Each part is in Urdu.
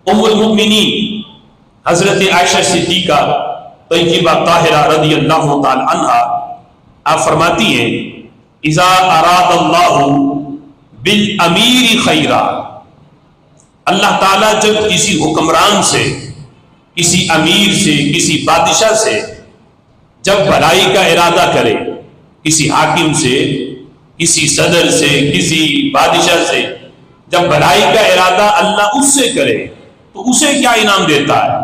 ام المؤمنین حضرت عائشہ صدیقہ طیبہ طاہرہ رضی اللہ تعالی عنہا آپ فرماتی ہیں اذا اراد اللہ بالامیر خیرا، اللہ تعالیٰ جب کسی حکمران سے، کسی امیر سے، کسی بادشاہ سے جب بھلائی کا ارادہ کرے، کسی حاکم سے، کسی صدر سے، کسی بادشاہ سے جب بھلائی کا ارادہ اللہ اس سے کرے تو اسے کیا انعام دیتا ہے؟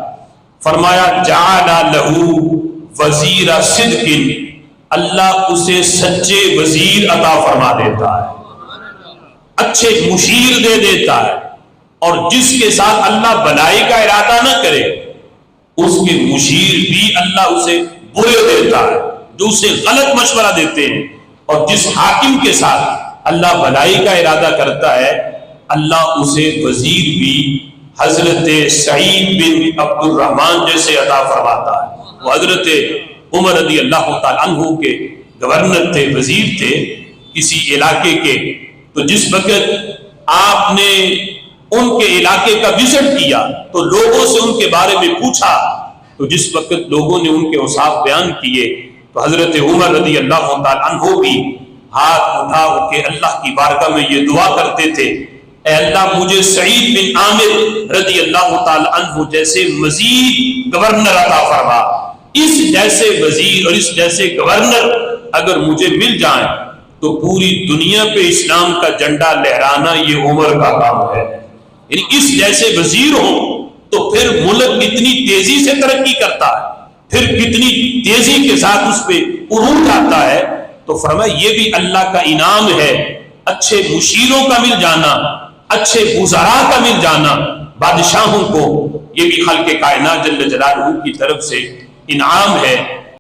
فرمایا جعل لہ وزیر صدق، اللہ اسے سچے وزیر عطا فرما دیتا ہے، اچھے مشیر دے دیتا ہے، اور جس کے ساتھ اللہ بھلائی کا ارادہ نہ کرے اس کے مشیر بھی اللہ اسے برے دیتا ہے، جو اسے غلط مشورہ دیتے ہیں، اور جس حاکم کے ساتھ اللہ بھلائی کا ارادہ کرتا ہے اللہ اسے وزیر بھی حضرت سعید بن عبد الرحمن جیسے عطا فرماتا ہے۔ وہ حضرت عمر رضی اللہ تعالیٰ عنہ کے گورنر تھے، وزیر تھے کسی علاقے کے، تو جس وقت آپ نے ان کے علاقے کا وزٹ کیا تو لوگوں سے ان کے بارے میں پوچھا، تو جس وقت لوگوں نے ان کے اوصاف بیان کیے تو حضرت عمر رضی اللہ تعالیٰ عنہ بھی ہاتھ اٹھا کے اللہ کی بارگاہ میں یہ دعا کرتے تھے، اے اللہ مجھے سعید بن عامر رضی اللہ تعالیٰ عنہ جیسے مزید گورنر عطا فرما، اس جیسے وزیر اور اس جیسے گورنر اگر مجھے مل جائیں تو پوری دنیا پہ اسلام کا جھنڈا لہرانا یہ عمر کا کام ہے۔ یعنی اس جیسے وزیر ہوں تو پھر ملک کتنی تیزی سے ترقی کرتا ہے، پھر کتنی تیزی کے ساتھ اس پہ عروج آتا ہے۔ تو فرمایا یہ بھی اللہ کا انعام ہے، اچھے مشیروں کا مل جانا، اچھے وزراء کا مل جانا بادشاہوں کو، یہ بھی خالق کائنات جل جلالہ کی طرف سے انعام ہے۔